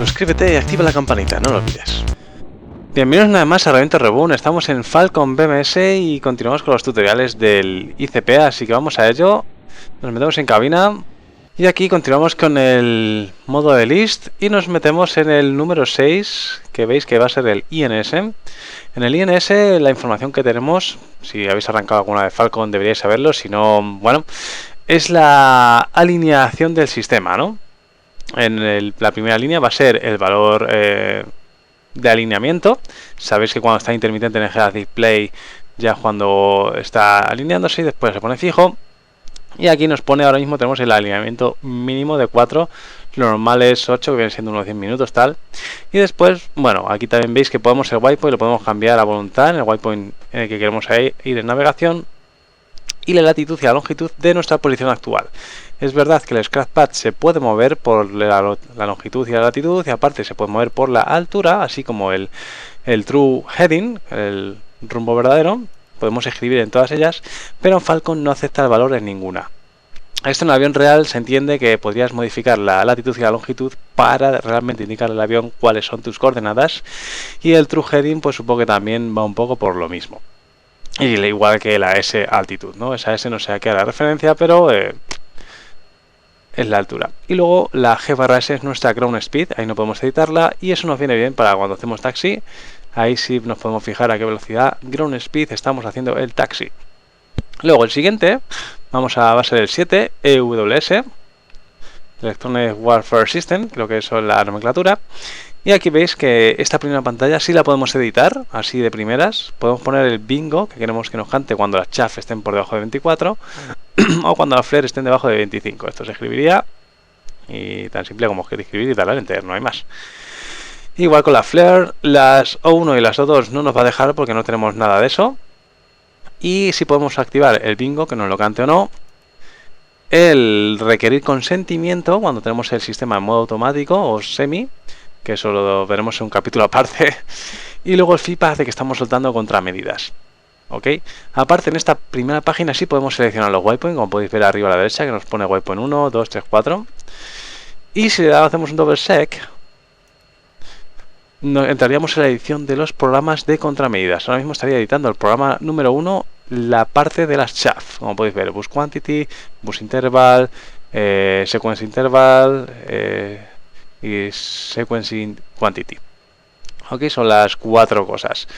suscríbete y activa la campanita, no lo olvides. Bienvenidos una vez más a Herramientas Reboon. Estamos en Falcon BMS y continuamos con los tutoriales del ICP, así que vamos a ello. Nos metemos en cabina y aquí continuamos con el modo de list y nos metemos en el número 6, que veis que va a ser el INS. En el INS la información que tenemos, si habéis arrancado alguna vez Falcon deberíais saberlo, si no, bueno, es la alineación del sistema, ¿no? En la primera línea va a ser el valor de alineamiento. Sabéis que cuando está intermitente en el head display, ya cuando está alineándose y después se pone fijo. Y aquí nos pone, ahora mismo tenemos el alineamiento mínimo de 4, lo normal es 8, que viene siendo unos 10 minutos tal. Y después, bueno, aquí también veis que podemos el waypoint, lo podemos cambiar a voluntad en el waypoint en el que queremos ir en navegación. Y la latitud y la longitud de nuestra posición actual. Es verdad que el scratchpad se puede mover por la longitud y la latitud, y aparte se puede mover por la altura, así como el true heading, el rumbo verdadero. Podemos escribir en todas ellas, pero en Falcon no acepta el valor en ninguna. Esto en el avión real se entiende que podrías modificar la latitud y la longitud para realmente indicarle al avión cuáles son tus coordenadas, y el true heading pues supongo que también va un poco por lo mismo. Y igual que la S altitud, ¿no? Esa S no sé a qué hará referencia, pero es la altura. Y luego la G/S es nuestra ground speed, ahí no podemos editarla y eso nos viene bien para cuando hacemos taxi. Ahí sí nos podemos fijar a qué velocidad ground speed estamos haciendo el taxi. Luego el siguiente, va a ser el 7, EWS, Electronic Warfare System, creo que eso es la nomenclatura. Y aquí veis que esta primera pantalla sí la podemos editar, así de primeras. Podemos poner el bingo, que queremos que nos cante cuando las chaff estén por debajo de 24 o cuando las flare estén debajo de 25. Esto se escribiría y tan simple como que escribir y darle al enter, no hay más. Igual con la flare, las O1 y las O2 no nos va a dejar porque no tenemos nada de eso. Y si podemos activar el bingo, que nos lo cante o no. El requerir consentimiento cuando tenemos el sistema en modo automático o semi, que eso lo veremos en un capítulo aparte. Y luego el feedback de que estamos soltando contramedidas. ¿Ok? Aparte, en esta primera página sí podemos seleccionar los waypoints, como podéis ver arriba a la derecha, que nos pone waypoint 1, 2, 3, 4. Y si le hacemos un double check, entraríamos en la edición de los programas de contramedidas. Ahora mismo estaría editando el programa número 1, la parte de las chaff. Como podéis ver, bus quantity, bus interval, sequence interval, y sequencing quantity. Ok, son las 4 cosas.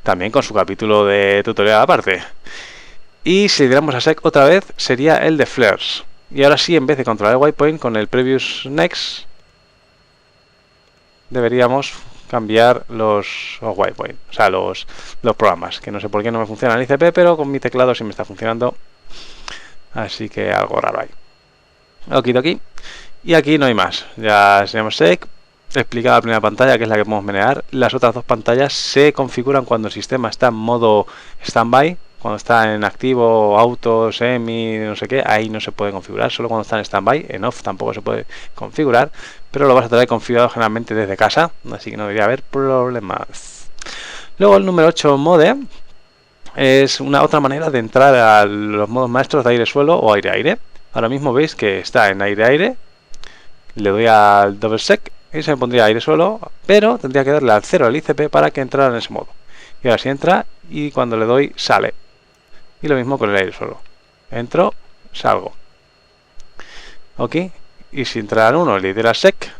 También con su capítulo de tutorial aparte. Y si le diéramos a sec otra vez, sería el de flares. Y ahora sí, en vez de controlar el waypoint con el previous next, deberíamos cambiar los waypoint, o sea, los programas. Que no sé por qué no me funciona el ICP, pero con mi teclado sí me está funcionando. Así que algo raro hay. Okidoki. Y aquí no hay más, ya enseñamos sec, explicada la primera pantalla que es la que podemos menear. Las otras dos pantallas se configuran cuando el sistema está en modo standby, cuando está en activo, auto, semi, no sé qué, ahí no se puede configurar, solo cuando está en standby, en off tampoco se puede configurar, pero lo vas a tener configurado generalmente desde casa, así que no debería haber problemas. Luego el número 8 mode es una otra manera de entrar a los modos maestros de aire-suelo o aire-aire. Ahora mismo veis que está en aire-aire. Le doy al double check y se me pondría aire suelo, pero tendría que darle al 0 al ICP para que entrara en ese modo. Y ahora si entra y cuando le doy sale. Y lo mismo con el aire suelo. Entro, salgo. Ok. Y si entra en uno, le diera sec,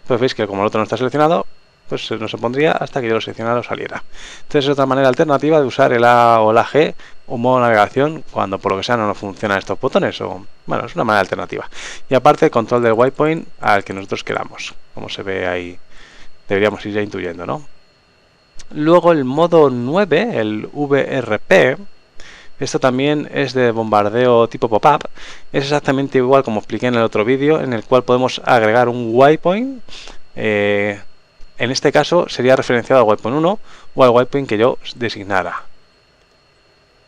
pues veis que como el otro no está seleccionado, pues no se pondría hasta que yo lo seleccionara o saliera. Entonces es otra manera alternativa de usar el A o la G o modo navegación cuando por lo que sea no nos funcionan estos botones. O bueno, es una manera alternativa. Y aparte el control del waypoint al que nosotros queramos. Como se ve ahí, deberíamos ir ya intuyendo, ¿no? Luego el modo 9, el VRP. Esto también es de bombardeo tipo pop-up. Es exactamente igual como expliqué en el otro vídeo, en el cual podemos agregar un waypoint. En este caso sería referenciado al waypoint 1 o al waypoint que yo designara.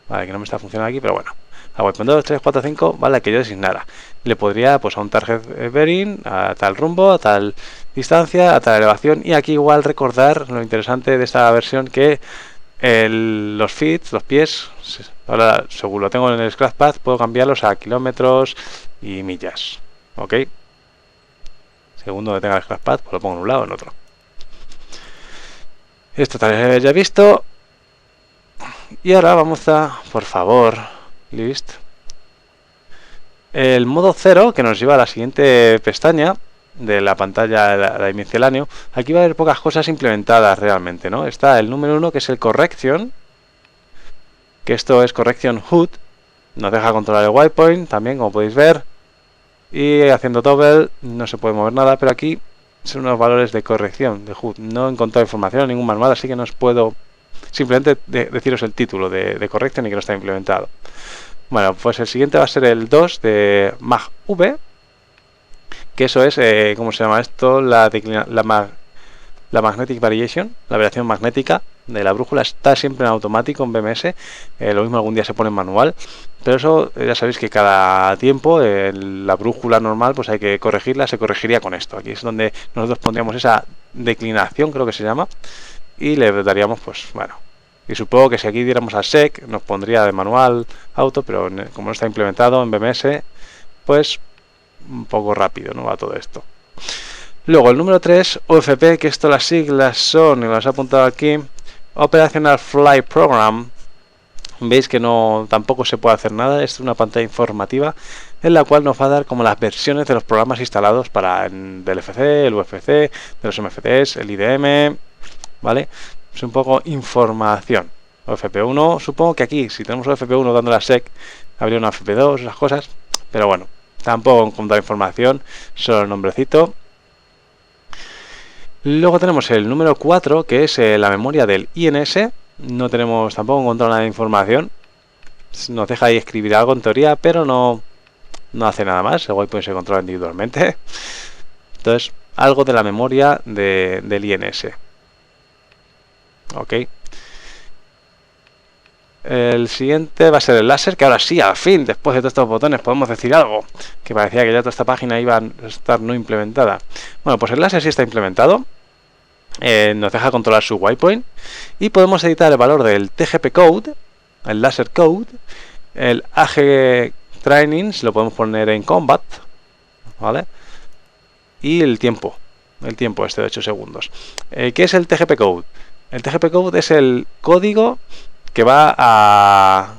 Vale, que no me está funcionando aquí, pero bueno. Al waypoint 2, 3, 4, 5, vale, que yo designara. Le podría, pues a un target bearing, a tal rumbo, a tal distancia, a tal elevación. Y aquí igual recordar lo interesante de esta versión que los feet, los pies, ahora según lo tengo en el scratchpad, puedo cambiarlos a kilómetros y millas. ¿Ok? Segundo que tenga el scratchpad, pues lo pongo en un lado o en otro. Esto también ya he visto. Y ahora vamos a, por favor, list. El modo 0, que nos lleva a la siguiente pestaña de la pantalla de misceláneo. Aquí va a haber pocas cosas implementadas realmente, ¿no? Está el número 1, que es el correction, que esto es correction HUD. Nos deja controlar el waypoint también, como podéis ver. Y haciendo toggle no se puede mover nada, pero aquí son unos valores de corrección de HUD. No he encontrado información en ningún manual, así que no os puedo simplemente deciros el título de correction y que no está implementado. Bueno, pues el siguiente va a ser el 2 de MagV, que eso es, ¿cómo se llama esto? La magnetic variation, la variación magnética de la brújula está siempre en automático en BMS, lo mismo algún día se pone en manual, pero eso ya sabéis que cada tiempo la brújula normal pues hay que corregirla, se corregiría con esto. Aquí es donde nosotros pondríamos esa declinación, creo que se llama, y le daríamos, pues bueno, y supongo que si aquí diéramos a sec nos pondría de manual auto, pero como no está implementado en BMS, pues un poco rápido no va todo esto. Luego el número 3, OFP, que esto las siglas son, y las he apuntado aquí, Operational Flight Program. Veis que no tampoco se puede hacer nada, es una pantalla informativa en la cual nos va a dar como las versiones de los programas instalados para del FC, el UFC, de los MFTs, el IDM, ¿vale? Es un poco información. OFP1, supongo que aquí, si tenemos OFP1 dando la SEC, habría una OFP2, esas cosas, pero bueno, tampoco he encontrado información, solo el nombrecito. Luego tenemos el número 4, que es la memoria del INS. No tenemos tampoco encontrado nada de información. Nos deja ahí escribir algo en teoría, pero no hace nada más. El waypoint se controla individualmente. Entonces, algo de la memoria del INS. Ok. El siguiente va a ser el láser, que ahora sí, al fin, después de todos estos botones, podemos decir algo. Que parecía que ya toda esta página iba a estar no implementada. Bueno, pues el láser sí está implementado. Nos deja controlar su waypoint. Y podemos editar el valor del TGP code, el laser code, el AG training, si lo podemos poner en combat, ¿vale? Y el tiempo este de 8 segundos. ¿Qué es el TGP code? El TGP code es el código que va a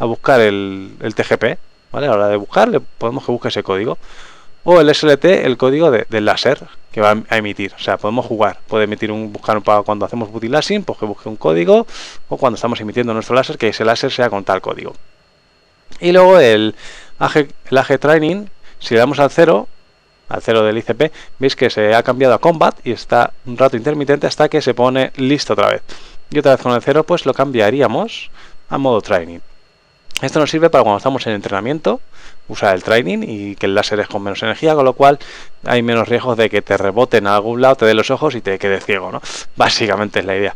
buscar el TGP, ¿vale? A la hora de buscar, le podemos que busque ese código. O el SLT, el código del láser que va a emitir. O sea, podemos jugar. Puede emitir buscar cuando hacemos bootylashing, pues que busque un código, o cuando estamos emitiendo nuestro láser, que ese láser sea con tal código. Y luego el AG training, si le damos al 0 del ICP, veis que se ha cambiado a combat y está un rato intermitente hasta que se pone listo otra vez. Y otra vez con el 0 pues lo cambiaríamos a modo training. Esto nos sirve para cuando estamos en entrenamiento, usar el training y que el láser es con menos energía, con lo cual hay menos riesgos de que te reboten a algún lado, te dé los ojos y te quedes ciego, ¿no? Básicamente es la idea.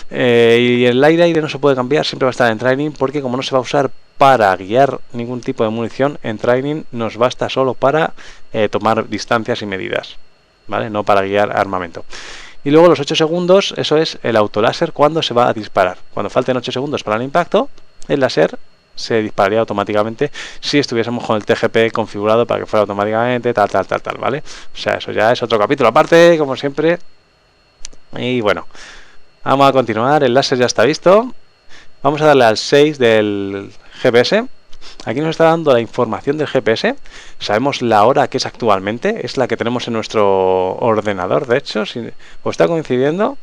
Y el aire no se puede cambiar, siempre va a estar en training, porque como no se va a usar para guiar ningún tipo de munición, en training nos basta solo para tomar distancias y medidas, ¿vale? No para guiar armamento. Y luego los 8 segundos, eso es el autoláser cuando se va a disparar. Cuando falten 8 segundos para el impacto, el láser se dispararía automáticamente si estuviésemos con el TGP configurado para que fuera automáticamente tal, ¿vale? O sea, eso ya es otro capítulo aparte, como siempre. Y bueno, vamos a continuar. El láser ya está visto. Vamos a darle al 6 del GPS. Aquí nos está dando la información del GPS. Sabemos la hora que es actualmente. Es la que tenemos en nuestro ordenador, de hecho. Si os está coincidiendo.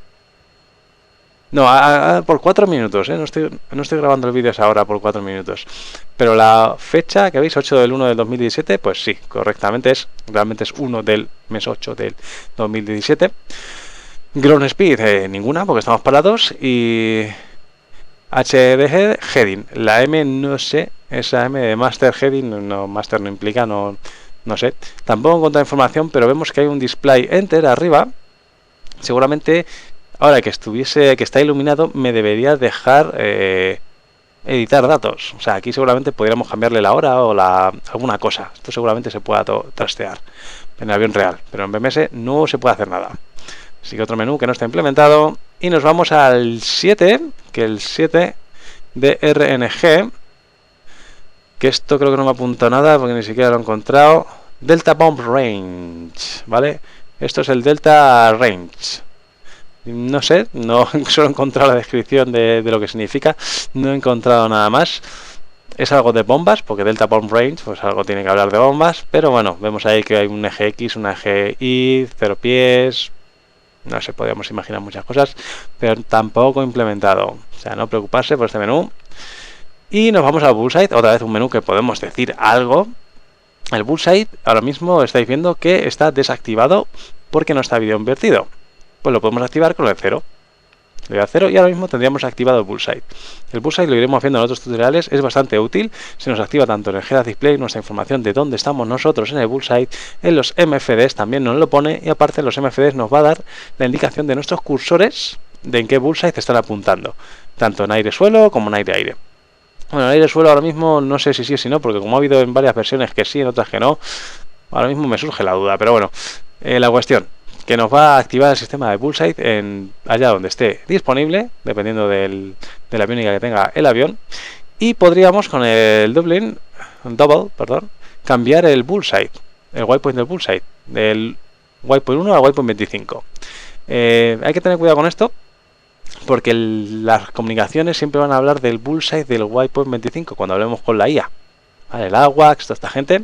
No, por 4 minutos, no estoy grabando el vídeo a esa hora por 4 minutos. Pero la fecha que veis, 8 del 1 del 2017, pues sí, correctamente realmente es 1 del mes 8 del 2017. Ground Speed, ninguna, porque estamos parados. Y HDG Heading, la M no sé, esa M de Master Heading, no, Master no implica, no sé. Tampoco he encontrado información, pero vemos que hay un display Enter arriba. Seguramente... Ahora que está iluminado, me debería dejar editar datos. O sea, aquí seguramente podríamos cambiarle la hora o alguna cosa. Esto seguramente se pueda trastear en el avión real, pero en BMS no se puede hacer nada. Así que otro menú que no está implementado. Y nos vamos al 7, que el 7 de RNG, que esto creo que no me apunta nada porque ni siquiera lo he encontrado. Delta Bomb Range, ¿vale? Esto es el Delta Range. No sé, no solo he encontrado la descripción de lo que significa, no he encontrado nada más. Es algo de bombas, porque Delta Bomb Range, pues algo tiene que hablar de bombas, pero bueno, vemos ahí que hay un eje X, un eje Y, 0 pies, no sé, podríamos imaginar muchas cosas, pero tampoco implementado. O sea, no preocuparse por este menú. Y nos vamos al Bullseye, otra vez un menú que podemos decir algo. El Bullseye ahora mismo estáis viendo que está desactivado porque no está vídeo invertido. Pues lo podemos activar con el 0. Le doy a 0 y ahora mismo tendríamos activado el Bullseye. El Bullseye lo iremos viendo en otros tutoriales, es bastante útil. Se nos activa tanto en el Head Display nuestra información de dónde estamos nosotros en el Bullseye. En los MFDs también nos lo pone y aparte en los MFDs nos va a dar la indicación de nuestros cursores de en qué Bullseye te están apuntando. Tanto en aire-suelo como en aire-aire. Bueno, el aire-suelo ahora mismo no sé si sí o si no, porque como ha habido en varias versiones que sí, en otras que no, ahora mismo me surge la duda. Pero bueno, la cuestión que nos va a activar el sistema de Bullseye allá donde esté disponible, dependiendo de la aviónica que tenga el avión. Y podríamos con el double, cambiar el Bullseye, el waypoint del Bullseye, del waypoint 1 al waypoint 25. Hay que tener cuidado con esto, porque las comunicaciones siempre van a hablar del Bullseye del waypoint 25 cuando hablemos con la IA. ¿Vale? El AWACS, toda esta gente.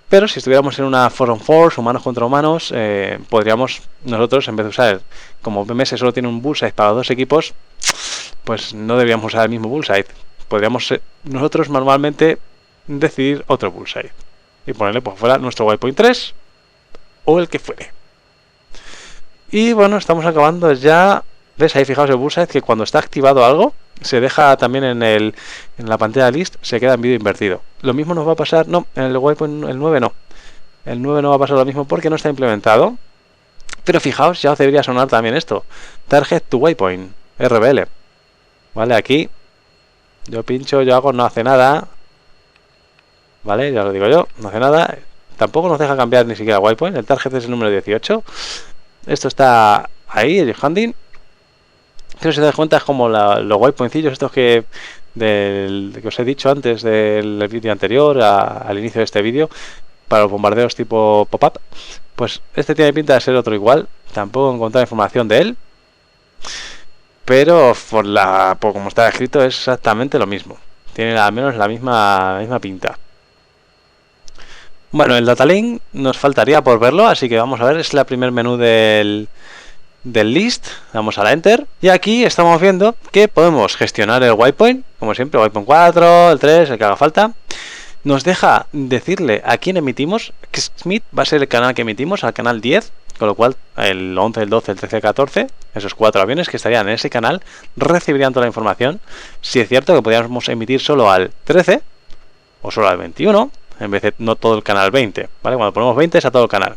Pero si estuviéramos en una 4-on-4, humanos contra humanos, podríamos nosotros, en vez de usar, como BMS solo tiene un Bullseye para los dos equipos, pues no deberíamos usar el mismo Bullseye. Podríamos nosotros manualmente decidir otro Bullseye y ponerle pues fuera nuestro waypoint 3 o el que fuere. Y bueno, estamos acabando ya. ¿Ves? Ahí fijaos el Bullseye que cuando está activado algo, se deja también en la pantalla list, se queda en vídeo invertido. Lo mismo nos va a pasar, no, en el waypoint, el 9 no. El 9 no va a pasar lo mismo porque no está implementado. Pero fijaos, ya os debería sonar también esto. Target to Waypoint, RBL. Vale, aquí yo pincho, yo hago, no hace nada. Vale, ya lo digo yo, no hace nada. Tampoco nos deja cambiar ni siquiera Waypoint. El target es el número 18. Esto está ahí, el handing. Pero si te das cuenta es como los waypointillos estos que os he dicho antes del vídeo anterior, al inicio de este vídeo, para los bombardeos tipo pop-up. Pues este tiene pinta de ser otro igual. Tampoco he encontrado información de él, pero por como está escrito es exactamente lo mismo. Tiene al menos la misma pinta. Bueno, el data link nos faltaría por verlo, así que vamos a ver. Es el primer menú del list, damos a la enter y aquí estamos viendo que podemos gestionar el waypoint, como siempre, waypoint 4, el 3, el que haga falta. Nos deja decirle a quién emitimos. Smith va a ser el canal que emitimos, al canal 10, con lo cual el 11, el 12, el 13, el 14, esos 4 aviones que estarían en ese canal recibirían toda la información. Si es cierto que podríamos emitir solo al 13 o solo al 21, en vez de no todo el canal 20, ¿vale? Cuando ponemos 20 es a todo el canal.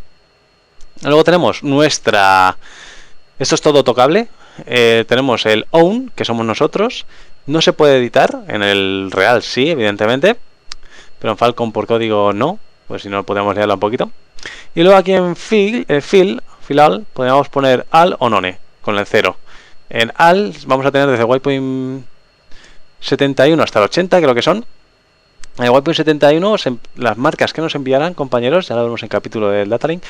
Luego tenemos esto es todo tocable. Tenemos el own, que somos nosotros. No se puede editar. En el real sí, evidentemente. Pero en Falcon por código no. Pues si no, podemos leerlo un poquito. Y luego aquí en fill all, podemos poner al o none, con el 0. En al vamos a tener desde waypoint 71 hasta el 80, creo que son. En el waypoint 71, las marcas que nos enviarán, compañeros, ya lo vemos en el capítulo del datalink,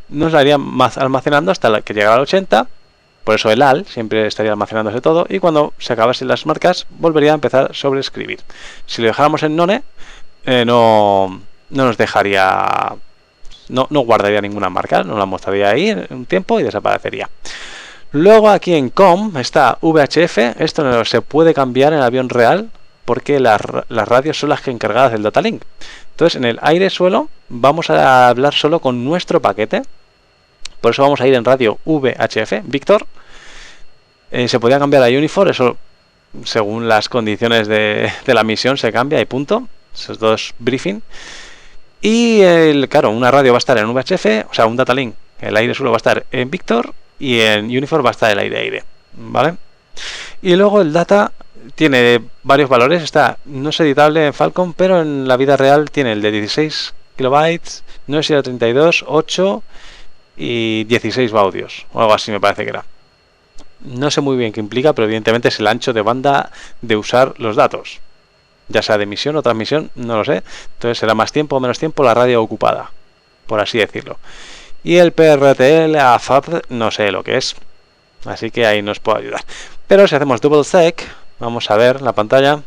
nos la irían almacenando hasta que llegara al 80. Por eso el al siempre estaría almacenándose todo y cuando se acabasen las marcas volvería a empezar a sobreescribir. Si lo dejáramos en none, no nos dejaría, no guardaría ninguna marca, nos la mostraría ahí en un tiempo y desaparecería. Luego aquí en com está VHF, esto no se puede cambiar en el avión real porque las radios son las que encargadas del data link. Entonces en el aire-suelo vamos a hablar solo con nuestro paquete. Por eso vamos a ir en radio VHF, Víctor. Se podría cambiar a Unifor, eso según las condiciones de la misión se cambia y punto. Esos dos briefing. Y claro, una radio va a estar en VHF, o sea, un data link, el aire suelo va a estar en Víctor y en Unifor va a estar el aire-aire, ¿vale? Y luego el data tiene varios valores, no es editable en Falcon, pero en la vida real tiene el de 16 kilobytes, no es el 32, 8 y 16 baudios, o algo así me parece que era. No sé muy bien qué implica, pero evidentemente es el ancho de banda de usar los datos. Ya sea de emisión o transmisión, no lo sé. Entonces será más tiempo o menos tiempo la radio ocupada. por así decirlo. Y el PRTL AFAP no sé lo que es, así que ahí nos puedo ayudar. Pero si hacemos double check, vamos a ver la pantalla.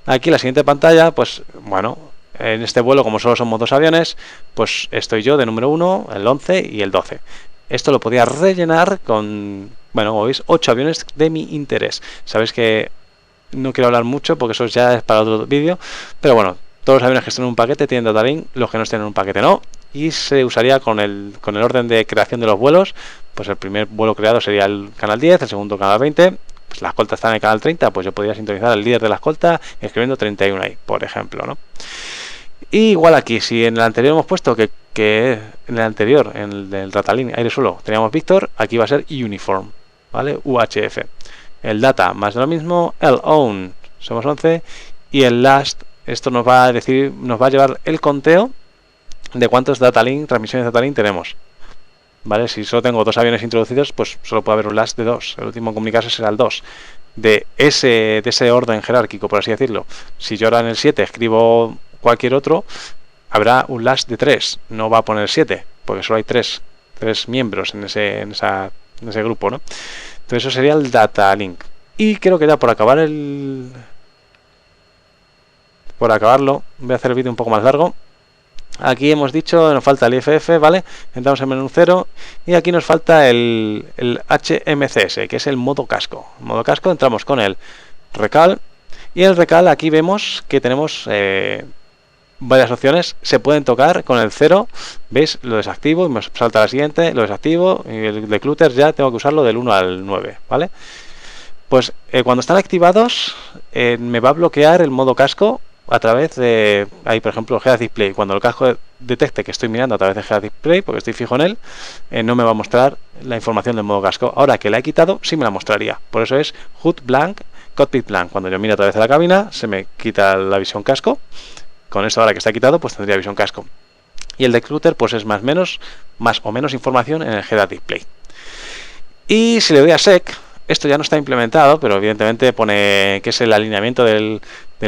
Aquí la siguiente pantalla, pues bueno, en este vuelo como solo somos 2 aviones, pues estoy yo de número 1, el 11 y el 12. Esto lo podía rellenar con, bueno, como veis, 8 aviones de mi interés. Sabéis que no quiero hablar mucho porque eso ya es para otro vídeo, pero bueno, todos los aviones que estén en un paquete tienen data link, los que no estén en un paquete no, y se usaría con el orden de creación de los vuelos. Pues el primer vuelo creado sería el canal 10, el segundo canal 20, pues la escolta está en el canal 30, pues yo podría sintonizar al líder de la escolta escribiendo 31 ahí, por ejemplo, ¿no? Y igual aquí, si en el anterior hemos puesto que en el anterior, en el del Ratalin aire suelo, teníamos Víctor, aquí va a ser Uniform, ¿vale? UHF. El data, más de lo mismo, el own, somos 11, y el last, esto nos va a decir, nos va a llevar el conteo de cuántos datalink, transmisiones de datalink tenemos. ¿Vale? Si solo tengo 2 aviones introducidos, pues solo puede haber un last de 2. El último en comunicarse será el 2. De ese orden jerárquico, por así decirlo. Si yo ahora en el 7 escribo cualquier otro, habrá un last de 3. No va a poner 7, porque solo hay 3 miembros en ese grupo, ¿no? Entonces eso sería el data link. Y creo que ya por acabarlo, voy a hacer el vídeo un poco más largo. Aquí hemos dicho, nos falta el IFF, ¿vale? Entramos en menú 0 y aquí nos falta el HMCS, que es el modo casco. En modo casco entramos con el recal y el recal aquí vemos que tenemos varias opciones. Se pueden tocar con el 0, ¿veis? Lo desactivo y me salta la siguiente, lo desactivo y el de clutter ya tengo que usarlo del 1 al 9, ¿vale? Pues cuando están activados me va a bloquear el modo casco a través de, ahí por ejemplo, Head Display. Cuando el casco detecte que estoy mirando a través de Head Display, porque estoy fijo en él, no me va a mostrar la información del modo casco. Ahora que la he quitado, sí me la mostraría. Por eso es HUD blank, cockpit blank. Cuando yo miro a través de la cabina, se me quita la visión casco. Con esto ahora que está quitado, pues tendría visión casco. Y el de Clutter, pues es más o menos información en el Head Display. Y si le doy a SEC, esto ya no está implementado, pero evidentemente pone que es el alineamiento del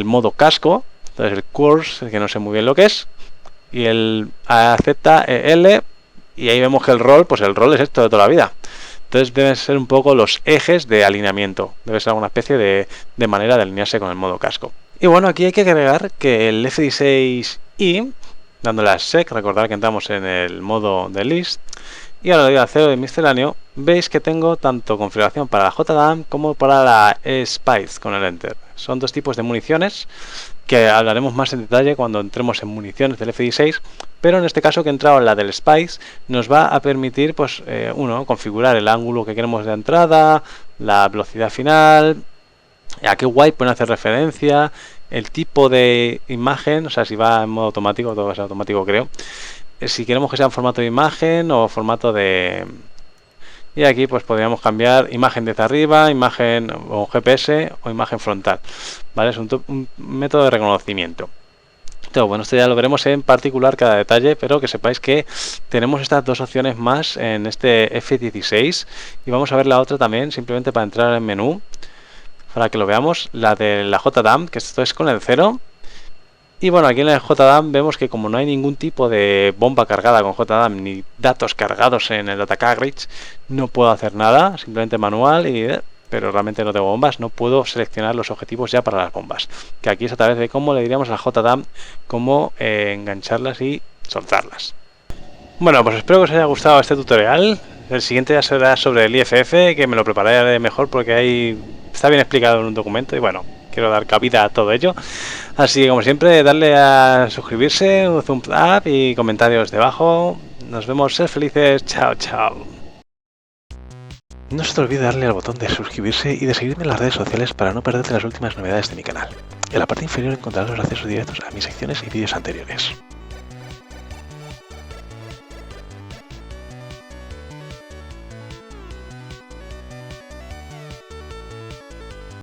modo casco. Entonces el course, que no sé muy bien lo que es, y el AZEL, y ahí vemos que el rol, pues el rol es esto de toda la vida. Entonces deben ser un poco los ejes de alineamiento, debe ser alguna especie de manera de alinearse con el modo casco. Y bueno, aquí hay que agregar que el F16i, dándole a SEC, recordar que entramos en el modo de list, y ahora le doy a 0 de misceláneo, veis que tengo tanto configuración para la JDAM como para la SPICE con el Enter. Son 2 tipos de municiones que hablaremos más en detalle cuando entremos en municiones del F-16, pero en este caso que he entrado en la del SPICE nos va a permitir, pues, configurar el ángulo que queremos de entrada, la velocidad final, a qué wipe pueden hacer referencia, el tipo de imagen, o sea, si va en modo automático, todo va a ser automático creo, si queremos que sea en formato de imagen o formato de... Y aquí pues podríamos cambiar imagen desde arriba, imagen o GPS o imagen frontal, ¿vale? Es un método de reconocimiento. Entonces, bueno, esto ya lo veremos en particular cada detalle, pero que sepáis que tenemos estas 2 opciones más en este F-16 y vamos a ver la otra también, simplemente para entrar en menú, para que lo veamos, la de la JDAM, que esto es con el 0. Y bueno, aquí en el JDAM vemos que como no hay ningún tipo de bomba cargada con JDAM ni datos cargados en el data carriage, no puedo hacer nada, simplemente manual, pero realmente no tengo bombas, no puedo seleccionar los objetivos ya para las bombas. Que aquí es a través de cómo le diríamos a JDAM cómo engancharlas y soltarlas. Bueno, pues espero que os haya gustado este tutorial. El siguiente ya será sobre el IFF, que me lo prepararé mejor porque ahí está bien explicado en un documento y bueno, quiero dar cabida a todo ello. Así que como siempre, darle a suscribirse, un thumbs up y comentarios debajo. Nos vemos, ser felices, chao, chao. No se te olvide darle al botón de suscribirse y de seguirme en las redes sociales para no perderte las últimas novedades de mi canal. En la parte inferior encontrarás los accesos directos a mis secciones y vídeos anteriores.